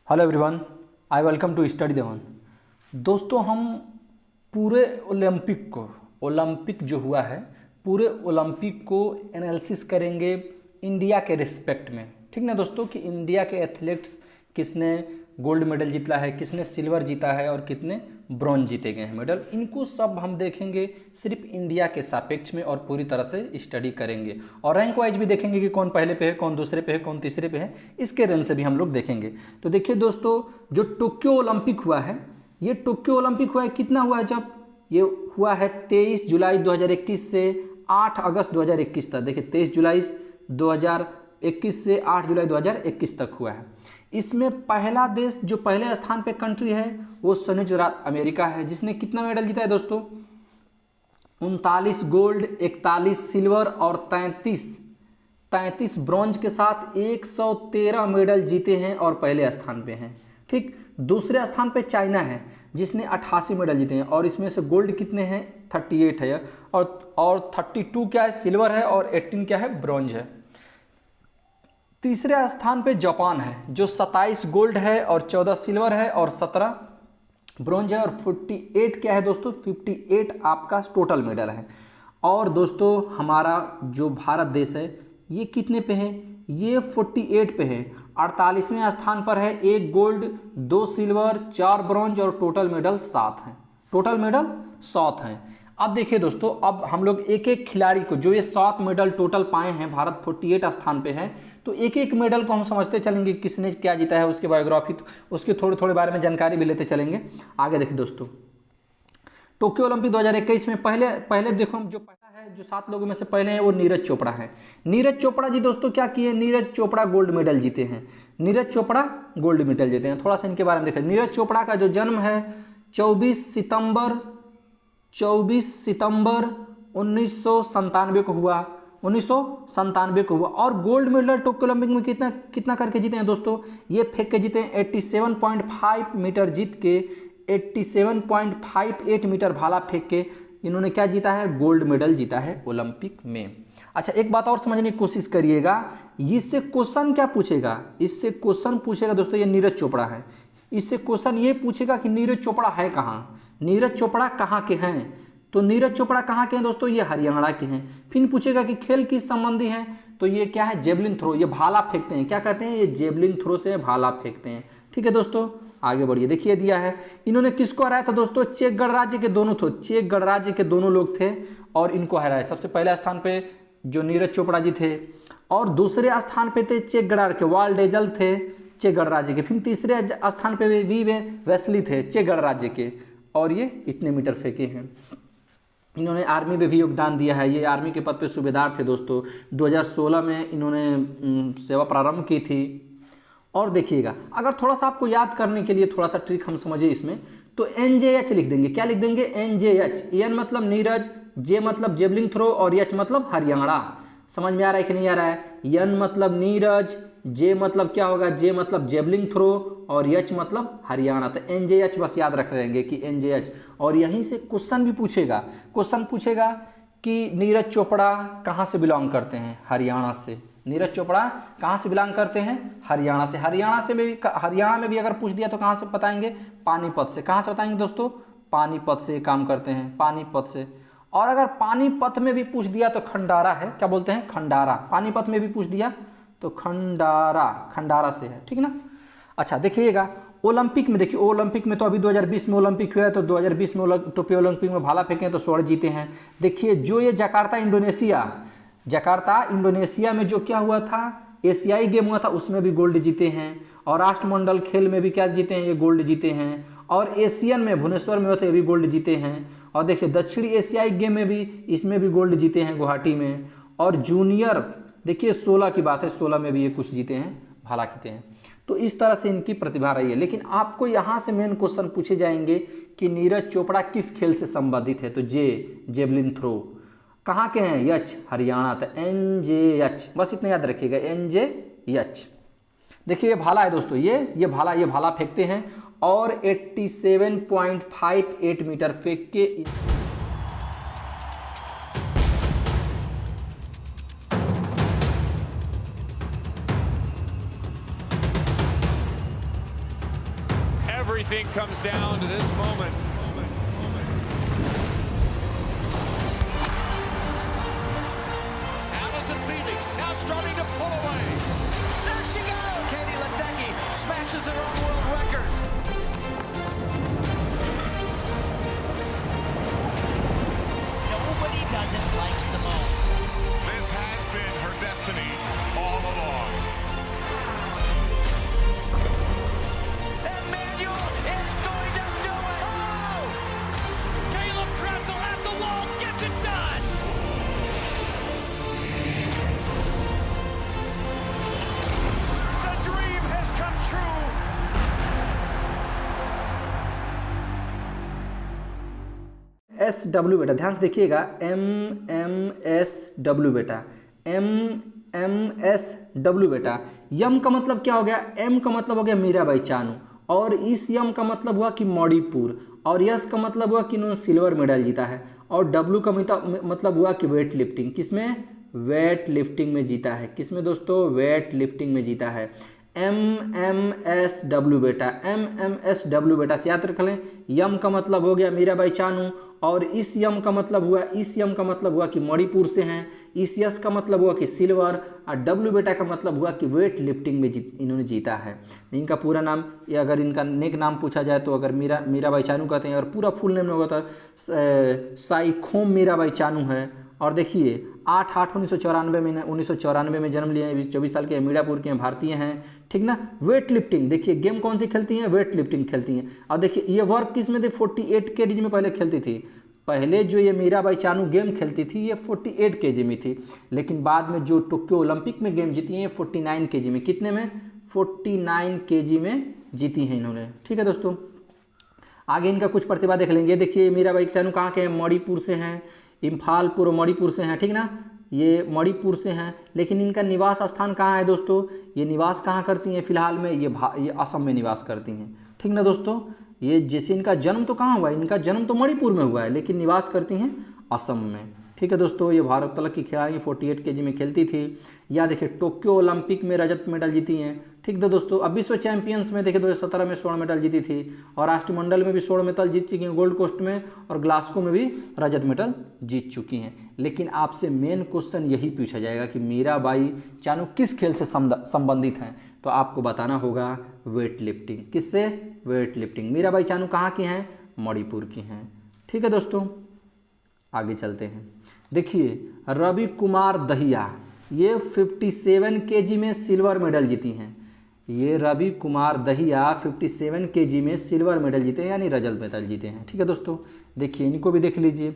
Hello everyone, I welcome to study देवन। दोस्तों, हम पूरे ओलंपिक जो हुआ है, पूरे ओलंपिक को एनालिसिस करेंगे इंडिया के रिस्पेक्ट में। ठीक ना दोस्तों, कि इंडिया के एथलीट्स किसने गोल्ड मेडल जीता है, किसने सिल्वर जीता है और कितने ब्रॉन्ज जीते गए हैं मेडल। इनको सब हम देखेंगे सिर्फ इंडिया के सापेक्ष में और पूरी तरह से स्टडी करेंगे। और रैंक वाइज भी देखेंगे कि कौन पहले पे है, कौन दूसरे पे है, कौन तीसरे पे है। इसके रेंज से भी हम लोग देखेंगे। तो देखिए दोस्तों, जो टोक्यो ओलंपिक हुआ है, ये टोक्यो ओलंपिक हुआ है कितना हुआ है, जब ये हुआ है 23 जुलाई 2021 से 8 अगस्त 2021 तक। देखिए 23 जुलाई 2021 से 8 जुलाई 2021 तक हुआ है। इसमें पहला देश जो पहले स्थान पे कंट्री है वो संयुक्त राज्य अमेरिका है, जिसने कितना मेडल जीता है दोस्तों, 39 गोल्ड, 41 सिल्वर और 33 ब्रॉन्ज के साथ 113 मेडल जीते हैं और पहले स्थान पे हैं। ठीक, दूसरे स्थान पे चाइना है जिसने 88 मेडल जीते हैं और इसमें से गोल्ड कितने हैं, 38 है और 32 क्या है, सिल्वर है और 18 क्या है, ब्रॉन्ज है। तीसरे स्थान पे जापान है जो 27 गोल्ड है और 14 सिल्वर है और 17 ब्रॉन्ज है और 48 क्या है दोस्तों, 58 आपका टोटल मेडल है। और दोस्तों हमारा जो भारत देश है ये कितने पे है, ये 48 पे है, 48वें स्थान पर है। 1 गोल्ड, 2 सिल्वर, 4 ब्रॉन्ज और टोटल मेडल 7 हैं। टोटल मेडल 7 हैं। अब देखिए दोस्तों, अब हम लोग एक एक खिलाड़ी को, जो ये 7 मेडल टोटल पाए हैं, भारत 48 स्थान पे है, तो एक एक मेडल को हम समझते चलेंगे किसने क्या जीता है, उसकी बायोग्राफी, उसके थोड़े थोड़े बारे में जानकारी भी लेते चलेंगे। आगे देखिए दोस्तों, टोक्यो ओलंपिक 2021 में पहले देखो, जो पहला है, जो 7 लोगों में से पहले है वो नीरज चोपड़ा है। नीरज चोपड़ा जी दोस्तों क्या किए, नीरज चोपड़ा गोल्ड मेडल जीते हैं। नीरज चोपड़ा गोल्ड मेडल जीते हैं। थोड़ा सा इनके बारे में देखें। नीरज चोपड़ा का जो जन्म है 24 सितंबर 1997 को हुआ, 1997 को हुआ। और गोल्ड मेडल टोक्यो ओलंपिक में कितना करके जीते हैं दोस्तों, ये फेंक के जीते हैं 87.5 मीटर जीत के, 87.58 मीटर भाला फेंक के इन्होंने क्या जीता है, गोल्ड मेडल जीता है ओलंपिक में। अच्छा, एक बात और समझने की कोशिश करिएगा, इससे क्वेश्चन क्या पूछेगा, इससे क्वेश्चन पूछेगा दोस्तों, ये नीरज चोपड़ा है, इससे क्वेश्चन ये पूछेगा कि नीरज चोपड़ा है कहाँ, नीरज चोपड़ा कहाँ के हैं। तो नीरज चोपड़ा कहाँ के हैं दोस्तों, ये हरियाणा के हैं। फिर पूछेगा कि खेल किस संबंधी है, तो ये क्या है, जेवलिन थ्रो, ये भाला फेंकते हैं। क्या कहते हैं, ये जेवलिन थ्रो से भाला फेंकते हैं। ठीक है दोस्तों, आगे बढ़िए। देखिए दिया है, इन्होंने किसको हराया था दोस्तों, चेक गणराज्य के दोनों थे, चेक गणराज्य के दोनों लोग थे और इनको हराया। सबसे पहले स्थान पे जो नीरज चोपड़ा जी थे और दूसरे स्थान पे थे चेक गणराज्य के वाल्डेजल थे, चेक गणराज्य के। फिर तीसरे स्थान पे वी वेस्ली थे, चेक गणराज्य के, और ये इतने मीटर फेंके हैं। इन्होंने आर्मी में भी योगदान दिया है। ये आर्मी के पद पे सूबेदार थे दोस्तों। 2016 में इन्होंने सेवा प्रारंभ की थी। और देखिएगा, अगर थोड़ा सा आपको याद करने के लिए थोड़ा सा ट्रिक हम समझिए इसमें, तो NJH लिख देंगे। क्या लिख देंगे, NJH। N मतलब नीरज, J मतलब जेवलिन थ्रो और H मतलब हरियाणा। समझ में आ रहा है कि नहीं आ रहा है। N मतलब नीरज, J मतलब क्या होगा, J मतलब जेवलिन थ्रो और H मतलब हरियाणा। तो NJH बस याद रख लेंगे कि NJH। और यहीं से क्वेश्चन भी पूछेगा, क्वेश्चन पूछेगा कि नीरज चोपड़ा कहाँ से बिलोंग करते हैं, हरियाणा से। नीरज चोपड़ा कहाँ से बिलोंग करते हैं, हरियाणा से। हरियाणा में भी अगर पूछ दिया तो कहाँ से बताएंगे, पानीपत से। कहाँ से बताएंगे दोस्तों, पानीपत से काम करते हैं, पानीपत से। और अगर पानीपत में भी पूछ दिया तो खंडारा है, क्या बोलते हैं, खंडारा। पानीपत में भी पूछ दिया तो खंडारा से है। ठीक ना। अच्छा देखिएगा, ओलंपिक में देखिए, ओलंपिक में तो अभी 2020 में ओलंपिक हुआ है, तो 2020 में टोक्यो ओलंपिक में भाला फेंके तो स्वर्ण जीते हैं। देखिए जो ये जकार्ता इंडोनेशिया में जो क्या हुआ था, एशियाई गेम हुआ था, उसमें भी गोल्ड जीते हैं। और राष्ट्रमंडल खेल में भी क्या जीते हैं, ये गोल्ड जीते हैं। और एशियन में भुवनेश्वर में हुआ था, ये भी गोल्ड जीते हैं। और देखिए दक्षिणी एशियाई गेम में भी, इसमें भी गोल्ड जीते हैं गुवाहाटी में। और जूनियर देखिए 16 की बात है, 16 में भी ये कुछ जीते हैं, भाला जीते हैं। तो इस तरह से इनकी प्रतिभा रही है। लेकिन आपको यहाँ से मेन क्वेश्चन पूछे जाएंगे कि नीरज चोपड़ा किस खेल से संबंधित है, तो जेवलिन थ्रो। कहाँ के हैं, यच, हरियाणा। तो NJH बस इतना याद रखिएगा, NJH। देखिए ये भाला है दोस्तों, ये भाला फेंकते हैं और 87.58 मीटर फेंक के Everything comes down to this moment. Allison Felix now starting to pull away. There she goes. Katie Ledecky smashes her own world record. Nobody doesn't like Simone. This has been her destiny all along. Emmanuel is going to do it. Oh! Caleb Dressel at the wall gets it done. The dream has come true. SW बेटा, ध्यान से देखिएगा, MMSW बेटा, MMSW बेटा। यम का मतलब क्या हो गया? M का मतलब हो गया मीराबाई चानू, और इस यम का मतलब हुआ कि मणिपुर, और यस का मतलब हुआ कि इन्होंने सिल्वर मेडल जीता है, और डब्ल्यू का मतलब हुआ कि वेट लिफ्टिंग। किसमें? वेट लिफ्टिंग में जीता है। किसमें दोस्तों? वेट लिफ्टिंग में जीता है। MMSW बेटा, MMSW बेटा से याद रख लें। यम का मतलब हो गया मीराबाई चानू, और इस यम का मतलब हुआ कि मणिपुर से हैं, इस यस का मतलब हुआ कि सिल्वर, और डब्ल्यू बेटा का मतलब हुआ कि वेट लिफ्टिंग में इन्होंने जीता है। इनका पूरा नाम, या अगर इनका नेक नाम पूछा जाए तो अगर मीराबाई चानू कहते हैं, और पूरा फुल नेम होगा तो साइखोम मीराबाई चानू है। और देखिए 8/8/1994 में जन्म लिए हैं, 24 साल के, मीरापुर के हैं, भारतीय हैं, ठीक ना। वेट लिफ्टिंग, देखिए गेम कौन सी खेलती हैं? वेट लिफ्टिंग खेलती हैं। और देखिए ये वर्क किस में थी? 48 kg में पहले खेलती थी। पहले जो ये मीराबाई चानू गेम खेलती थी ये 48 kg में थी, लेकिन बाद में जो टोक्यो ओलंपिक में गेम जीती हैं ये 49 kg में। कितने में? 49 kg में जीती हैं इन्होंने, ठीक है दोस्तों। आगे इनका कुछ प्रतिभा देख लेंगे। देखिए मीराबाई चानू कहाँ के हैं? मणिपुर से हैं, इम्फाल पूर्व मणिपुर से हैं, ठीक ना, ये मणिपुर से हैं। लेकिन इनका निवास स्थान कहाँ है दोस्तों? ये निवास कहाँ करती हैं फिलहाल में? ये असम में निवास करती हैं, ठीक ना दोस्तों। ये जैसे इनका जन्म तो कहाँ हुआ है? इनका जन्म तो मणिपुर में हुआ है, लेकिन निवास करती हैं असम में, ठीक है दोस्तों। ये भारोत्तोलक की खिलाड़ी 48 kg में खेलती थी। या देखिए टोक्यो ओलंपिक में रजत मेडल जीती हैं, ठीक है दोस्तों। अब विश्व चैंपियंस में देखिए 2017 में स्वर्ण मेडल जीती थी, और राष्ट्रमंडल में भी स्वर्ण मेडल जीत चुकी हैं, गोल्ड कोस्ट में, और ग्लासगो में भी रजत मेडल जीत चुकी हैं। लेकिन आपसे मेन क्वेश्चन यही पूछा जाएगा कि मीराबाई चानू किस खेल से संबंधित हैं, तो आपको बताना होगा वेट लिफ्टिंग। किससे? Weight lifting. मीराबाई चानू कहाँ की हैं? मणिपुर की हैं, ठीक है दोस्तों। आगे चलते हैं। देखिए रवि कुमार दहिया, ये 57 kg में सिल्वर मेडल जीती हैं। ये रवि कुमार दहिया 57 kg में सिल्वर मेडल जीते हैं, यानी रजत मेडल जीते हैं, ठीक है दोस्तों। देखिए इनको भी देख लीजिए।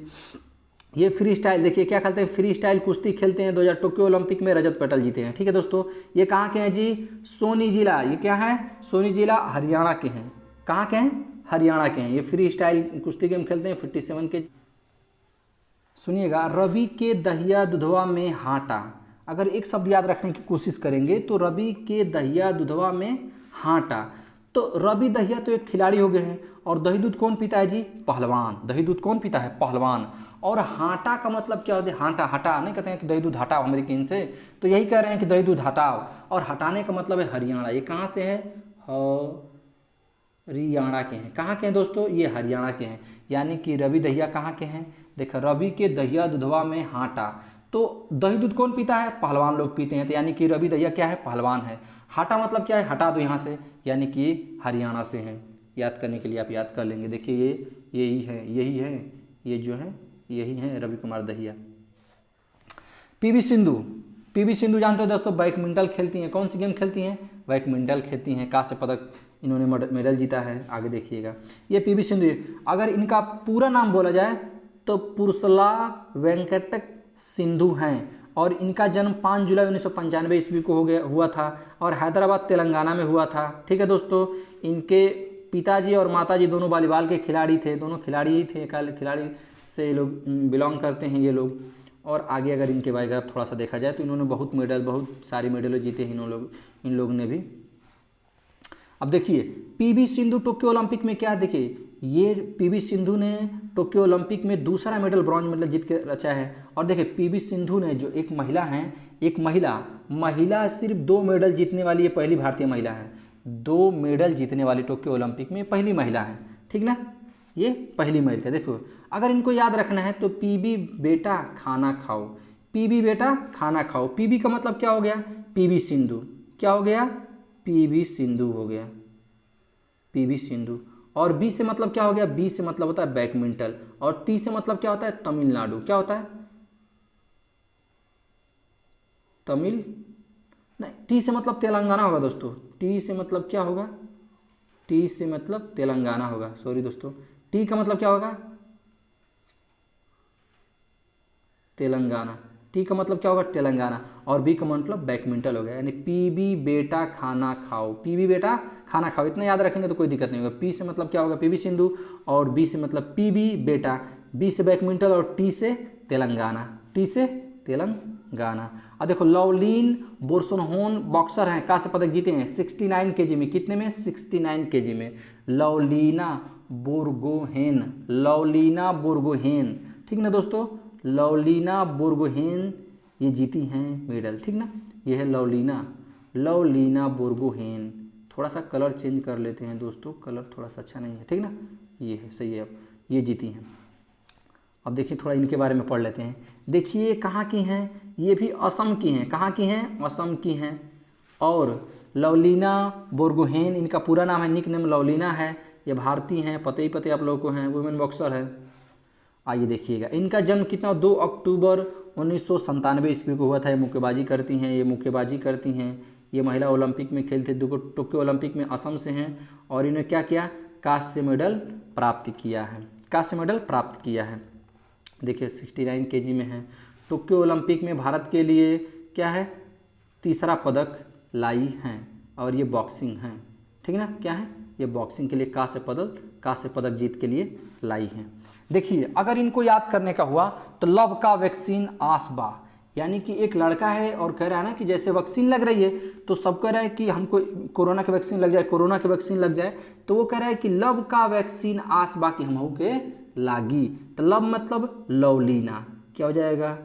ये फ्री स्टाइल, देखिए क्या खेलते हैं? फ्री स्टाइल कुश्ती खेलते हैं। 2000 टोक्यो ओलंपिक में रजत मेडल जीते हैं, ठीक है दोस्तों। ये कहाँ के हैं जी? सोनी जिला। ये क्या है? सोनी जिला हरियाणा के हैं। कहाँ के हैं? हरियाणा के हैं। ये फ्री स्टाइल कुश्ती गेम खेलते हैं, 57 kg। सुनिएगा, रवि के दहिया दुधवा में हाटा। अगर एक शब्द याद रखने की कोशिश करेंगे तो रवि के दहिया दुधवा में हाटा। तो रवि दहिया तो एक खिलाड़ी हो गए हैं, और दही दूध कौन पीता है जी? पहलवान। दही दूध कौन पीता है? पहलवान। और हाटा का मतलब क्या होता है? हाटा, हटा नहीं कहते हैं कि दही दूध हटाओ अमेरिकन से, तो यही कह रहे हैं कि दही दूध हटाओ, और हटाने का मतलब है हरियाणा। ये कहाँ से है? हरियाणा के हैं। कहाँ के हैं दोस्तों? ये हरियाणा के हैं। यानी कि रवि दहिया कहाँ के हैं? देखो, रवि के दहिया दुधवा में हाटा। तो दही दूध कौन पीता है? पहलवान लोग पीते हैं, तो यानी कि रवि दहिया क्या है? पहलवान है। हाटा मतलब क्या है? हटा दो यहाँ से, यानी कि हरियाणा से हैं। याद करने के लिए आप याद कर लेंगे। देखिए यही है, ये जो है यही है रवि कुमार दहिया। पीवी सिंधु जानते हो दोस्तों, बैडमिंटन खेलती हैं। कौन सी गेम खेलती हैं? बैडमिंटन खेलती हैं। कांस्य पदक इन्होंने मेडल जीता है। आगे देखिएगा, ये पीवी सिंधु। अगर इनका पूरा नाम बोला जाए तो पुरुषला वेंकट सिंधु हैं, और इनका जन्म 5 जुलाई 1995 ईस्वी को हुआ था, और हैदराबाद तेलंगाना में हुआ था, ठीक है दोस्तों। इनके पिताजी और माताजी दोनों वॉलीबॉल के खिलाड़ी थे, दोनों खिलाड़ी ही थे, खिलाड़ी से ये लोग बिलोंग करते हैं ये लोग। और आगे अगर इनके बायोग्राफ थोड़ा सा देखा जाए तो इन्होंने बहुत सारे मेडल जीते हैं इन लोगों ने भी। अब देखिए पीवी सिंधु टोक्यो ओलंपिक में क्या, देखिए ये पीवी सिंधु ने टोक्यो ओलंपिक में दूसरा मेडल, ब्रॉन्ज मेडल जीत के रचा है। और देखिए पीवी सिंधु ने, जो एक महिला हैं, एक महिला सिर्फ 2 मेडल जीतने वाली ये पहली भारतीय महिला है। 2 मेडल जीतने वाली टोक्यो ओलंपिक में पहली महिला है, ठीक ना, ये पहली महिला। देखो अगर इनको याद रखना है तो पीबी बेटा खाना खाओ, पीबी बेटा खाना खाओ। पीबी का मतलब क्या हो गया, पीवी सिंधु, क्या हो गया, पीवी सिंधु हो गया, पीवी सिंधु। और बी से मतलब क्या हो गया, बी से मतलब होता है बैडमिंटन, और टी से मतलब क्या होता है, तमिलनाडु, क्या होता है, तमिल नहीं, टी से मतलब तेलंगाना होगा दोस्तों, टी से मतलब क्या होगा, टी से मतलब तेलंगाना होगा, सॉरी दोस्तों, टी का मतलब क्या होगा, तेलंगाना, टी का मतलब क्या होगा, तेलंगाना, और बी का मतलब बैडमिंटन हो गया। यानी पीबी बेटा खाना खाओ, पीबी बेटा खाना खाओ, इतना याद रखेंगे तो कोई दिक्कत नहीं होगा। पी से मतलब क्या होगा, पीवी सिंधु, और बी से मतलब पीबी बेटा, बी से बैडमिंटन, और टी से तेलंगाना, टी से तेलंगाना। और देखो लवलीन बोरगोहेन बॉक्सर हैं, कांस्य पदक जीते हैं 69 केजी में, कितने में, 69 केजी में। लवलीना बोरगोहेन, लवलीना बोरगोहेन, ठीक ना दोस्तों, लवलीना बोरगोहेन ये जीती हैं मेडल, ठीक ना, ये है लवलीना, लवलीना बोरगोहेन। थोड़ा सा कलर चेंज कर लेते हैं दोस्तों, कलर थोड़ा सा अच्छा नहीं है, ठीक ना, ये है सही है, अब ये जीती हैं। अब देखिए थोड़ा इनके बारे में पढ़ लेते हैं। देखिए ये कहाँ की हैं, ये भी असम की हैं, कहाँ की हैं, असम की हैं। और लवलीना बोरगोहेन इनका पूरा नाम है, निक नेम लवलीना है, ये भारतीय हैं, पते ही पते आप लोगों को हैं, वुमेन बॉक्सर है। आइए देखिएगा, इनका जन्म कितना, 2 अक्टूबर 1997 ईस्वी को हुआ था। ये मुक्केबाजी करती हैं, ये मुक्केबाजी करती हैं, ये महिला ओलंपिक में खेलते, टोक्यो ओलंपिक में असम से हैं, और इन्हें क्या किया, कांस्य मेडल प्राप्त किया है, कांस्य मेडल प्राप्त किया है। देखिए 69 केजी में है। टोक्यो ओलंपिक में भारत के लिए क्या है, तीसरा पदक लाई हैं, और ये बॉक्सिंग हैं, ठीक ना, क्या है, ये बॉक्सिंग के लिए कांस्य पदक जीत के लिए लाई हैं। देखिए अगर इनको याद करने का हुआ तो लव का वैक्सीन आसबा, यानी कि एक लड़का है और कह रहा है ना कि जैसे वैक्सीन लग रही है तो सब कह रहा है कि हमको कोरोना की वैक्सीन लग जाए, कोरोना की वैक्सीन लग जाए, तो वो कह रहा है कि लव का वैक्सीन आसबा की हमहू के लागी। तो लव मतलब लवलीना, क्या हो जाएगा,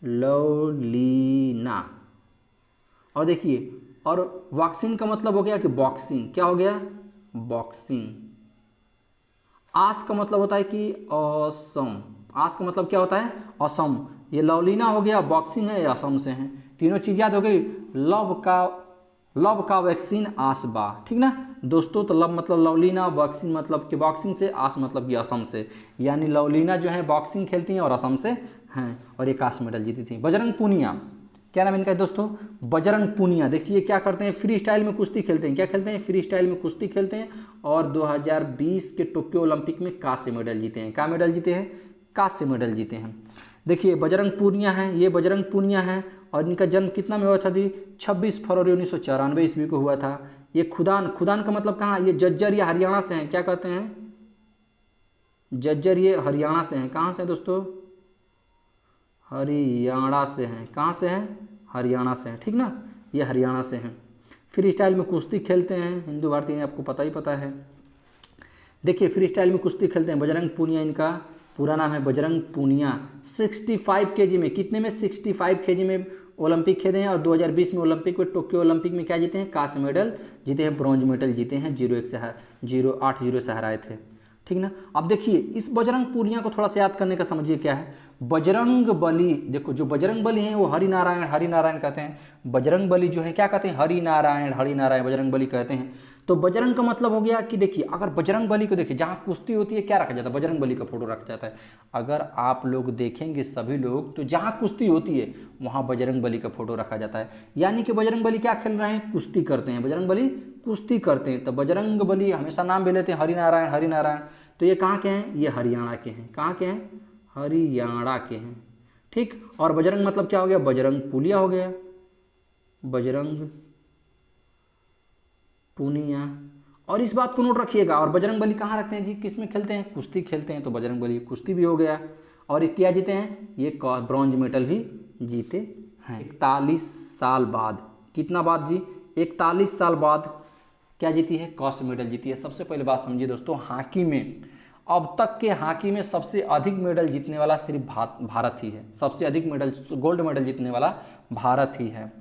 लवलीना। और देखिए और वैक्सीन का मतलब हो गया कि बॉक्सिंग, क्या हो गया, बॉक्सिंग। आस का मतलब होता है कि असम, आस का मतलब क्या होता है, असम। ये लवलीना हो गया, बॉक्सिंग है, ये असम से हैं, तीनों चीज़ याद हो गई। लव का वैक्सीन आसबा, ठीक ना दोस्तों। तो लव मतलब लवलीना, बॉक्सिंग मतलब कि बॉक्सिंग से, आस मतलब कि असम से, यानी लवलीना जो है बॉक्सिंग खेलती हैं और असम से हैं, और ये कांस्य मेडल जीती थी। बजरंग पूनिया, क्या नाम इनका है दोस्तों, बजरंग पूनिया। देखिए क्या करते हैं, फ्री स्टाइल में कुश्ती खेलते हैं, क्या खेलते हैं, फ्री स्टाइल में कुश्ती खेलते हैं, और 2020 के टोक्यो ओलंपिक में कांस्य मेडल जीते हैं। क्या मेडल जीते हैं, कांस्य मेडल जीते हैं। देखिए बजरंग पूनिया हैं, ये बजरंग पूनिया हैं, और इनका जन्म कितना में हुआ था, 26 फरवरी 1994 ईस्वी को हुआ था। ये खुदान, खुदान का मतलब कहाँ, ये जज्जर, ये हरियाणा से हैं, क्या कहते हैं, जज्जर, ये हरियाणा से हैं। कहाँ से हैं दोस्तों, हरियाणा से हैं, कहाँ से हैं, हरियाणा से हैं, ठीक ना, ये हरियाणा से हैं। फ्री स्टाइल में कुश्ती खेलते हैं, हिंदू भारतीय आपको पता ही पता है। देखिए फ्री स्टाइल में कुश्ती खेलते हैं, बजरंग पूनिया इनका पूरा नाम है, बजरंग पूनिया। 65 केजी में, कितने में, 65 केजी में ओलंपिक खेले हैं, और 2020 में ओलंपिक में, टोक्यो ओलंपिक में क्या जीते हैं, कांस्य मेडल जीते हैं, ब्रॉन्ज मेडल जीते हैं, 0-8-0 से हराए थे, ठीक ना। अब देखिए इस बजरंग पूनिया को थोड़ा सा याद करने का समझिए क्या है, बजरंग बली। देखो जो बजरंग बली हैं वो हरि नारायण कहते हैं, बजरंग बली जो है क्या कहते हैं, हरि नारायण बजरंग बली कहते हैं। तो बजरंग का मतलब हो गया कि देखिए अगर बजरंग बली को देखिए, जहाँ कुश्ती होती है क्या रखा जाता है, बजरंग बली का फोटो रखा जाता है। अगर आप लोग देखेंगे सभी लोग तो जहाँ कुश्ती होती है वहाँ बजरंग बली का फोटो रखा जाता है, यानी कि बजरंग बली क्या खेल रहे हैं, कुश्ती करते हैं, बजरंग बली कुश्ती करते हैं। तो बजरंग बली हमेशा नाम भी लेते हैं हरि नारायण। तो ये कहाँ के हैं, ये हरियाणा के हैं, कहाँ के हैं, हरियाणा के हैं, ठीक। और बजरंग मतलब क्या हो गया, बजरंग पुनिया हो गया, बजरंग पुनिया। और इस बात को नोट रखिएगा। और बजरंग बली कहाँ रखते हैं जी, किस में खेलते हैं, कुश्ती खेलते हैं, तो बजरंग बली कुश्ती भी हो गया। और ये क्या जीते हैं, ये ब्रॉन्ज मेडल भी जीते हैं। 41 साल बाद, कितना बाद जी, 41 साल बाद क्या जीती है, कांस्य मेडल जीती है। सबसे पहले बात समझिए दोस्तों, हॉकी में अब तक के हॉकी में सबसे अधिक मेडल जीतने वाला सिर्फ भारत ही है, सबसे अधिक मेडल, गोल्ड मेडल जीतने वाला भारत ही है।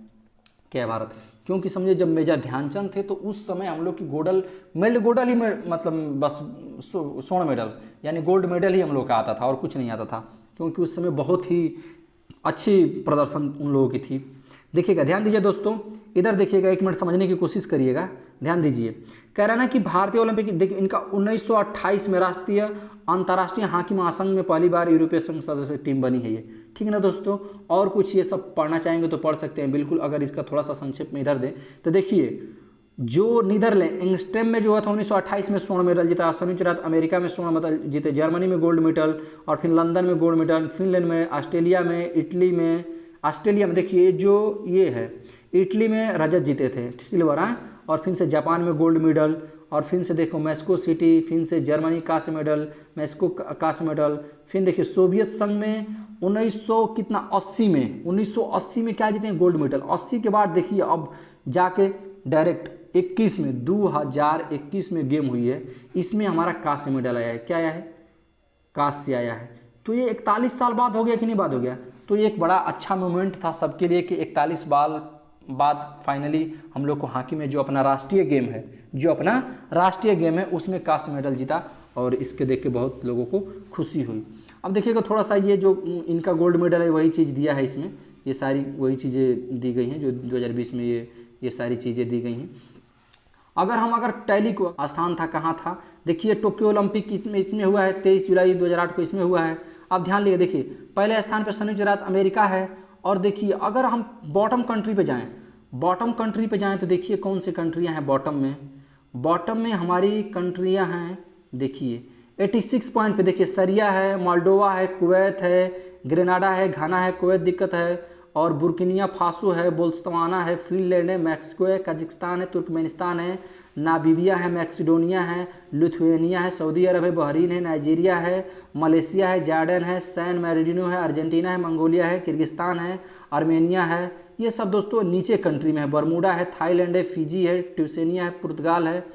क्या है, भारत। क्योंकि समझे जब मेजर ध्यानचंद थे तो उस समय हम लोग की गोल्ड ही मतलब बस स्वर्ण मेडल यानी गोल्ड मेडल ही हम लोग का आता था और कुछ नहीं आता था, क्योंकि उस समय बहुत ही अच्छी प्रदर्शन उन लोगों की थी। देखिएगा, ध्यान दीजिए दोस्तों, इधर देखिएगा, 1 मिनट समझने की कोशिश करिएगा, ध्यान दीजिए। कह रहा है ना कि भारतीय ओलंपिक, देखिए इनका 1928 में राष्ट्रीय अंतर्राष्ट्रीय हॉकी महासंघ में पहली बार यूरोपीय संघ सदस्य टीम बनी है ये, ठीक है ना दोस्तों। और कुछ ये सब पढ़ना चाहेंगे तो पढ़ सकते हैं बिल्कुल। अगर इसका थोड़ा सा संक्षेप में इधर दें तो देखिए, जो नीदरलैंड एंगस्टेम में जो हुआ था 1928 में स्वर्ण मेडल जीता, संयुक्त राज्य अमेरिका में स्वर्ण मेडल जीते, जर्मनी में गोल्ड मेडल, और फिर लंदन में गोल्ड मेडल, फिनलैंड में, ऑस्ट्रेलिया में, इटली में, ऑस्ट्रेलिया में देखिए जो ये है इटली में रजत जीते थे, सिल्वर है, और फिर से जापान में गोल्ड मेडल, और फिर से देखो मैक्सिको सिटी, फिर से जर्मनी कांस्य मेडल, मैक्सिको कांस्य मेडल, फिर देखिए सोवियत संघ में 1980 में क्या जीते हैं, गोल्ड मेडल। 80 के बाद देखिए अब जाके डायरेक्ट 21 में 2021 में गेम हुई है, इसमें हमारा कांस्य मेडल आया है। क्या आया है, कांस्य आया है। तो ये 41 साल बाद हो गया कि नहीं बाद हो गया, तो ये एक बड़ा अच्छा मोमेंट था सबके लिए कि 41 साल बाद फाइनली हम लोग को हॉकी में जो अपना राष्ट्रीय गेम है उसमें कांस्य मेडल जीता, और इसके देख के बहुत लोगों को खुशी हुई। अब देखिएगा थोड़ा सा, ये जो इनका गोल्ड मेडल है वही चीज़ दिया है इसमें, ये सारी वही चीज़ें दी गई हैं जो 2020 में ये सारी चीज़ें दी गई हैं। अगर टैली को स्थान था कहाँ था, देखिए टोक्यो ओलंपिक इसमें हुआ है, 23 जुलाई 2008 को इसमें हुआ है। अब ध्यान लीजिए, देखिए पहले स्थान पर संयुक्त राज्य अमेरिका है, और देखिए अगर हम बॉटम कंट्री पे जाएं तो देखिए कौन सी कंट्रियां हैं बॉटम में हमारी कंट्रियां हैं। देखिए 86 पॉइंट पे देखिए सरिया है, मोल्डोवा है, कुवैत है, ग्रेनाडा है, घाना है, कुवैत दिक्कत है, और बुर्किनिया फासो है, बोत्सवाना है, फिनलैंड है, मैक्सिको है, कजाकिस्तान है, तुर्कमेनिस्तान है, नामीबिया है, मैक्सिडोनिया है, लिथुआनिया है, सऊदी अरब है, बहरीन है, नाइजीरिया है, मलेशिया है, जॉर्डन है, सैन मैरिनो है, अर्जेंटीना है, मंगोलिया है, किर्गिस्तान है, आर्मेनिया है। ये सब दोस्तों नीचे कंट्री में है, बरमूडा है, थाईलैंड है, फिजी है, ट्यूनेशिया है, पुर्तगाल है,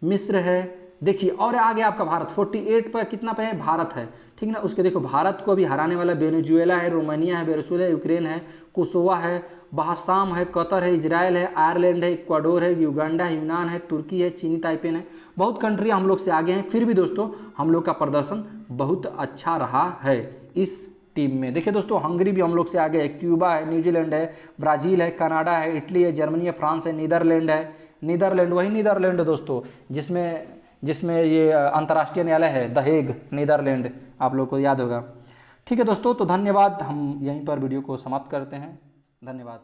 मिस्र है। देखिए और आगे आपका भारत 48 पर कितना पे है, भारत है, ठीक है ना। उसके देखो भारत को अभी हराने वाला वेनेजुएला है, रोमानिया है, वेनेजुएला है, यूक्रेन है, कोसोवा है, बहासाम है, कतर है, इजराइल है, आयरलैंड है, इक्वाडोर है, युगांडा है, यूनान है, तुर्की है, चीनी ताइपेन है। बहुत कंट्री हम लोग से आगे हैं, फिर भी दोस्तों हम लोग का प्रदर्शन बहुत अच्छा रहा है इस टीम में। देखिए दोस्तों हंगरी भी हम लोग से आगे है, क्यूबा है, न्यूजीलैंड है, ब्राज़ील है, कनाडा है, इटली है, जर्मनी है, फ्रांस है, नीदरलैंड है, वही नीदरलैंड दोस्तों जिसमें ये अंतर्राष्ट्रीय न्यायालय है, द हेग, नीदरलैंड, आप लोग को याद होगा। ठीक है दोस्तों, तो धन्यवाद, हम यहीं पर वीडियो को समाप्त करते हैं, धन्यवाद।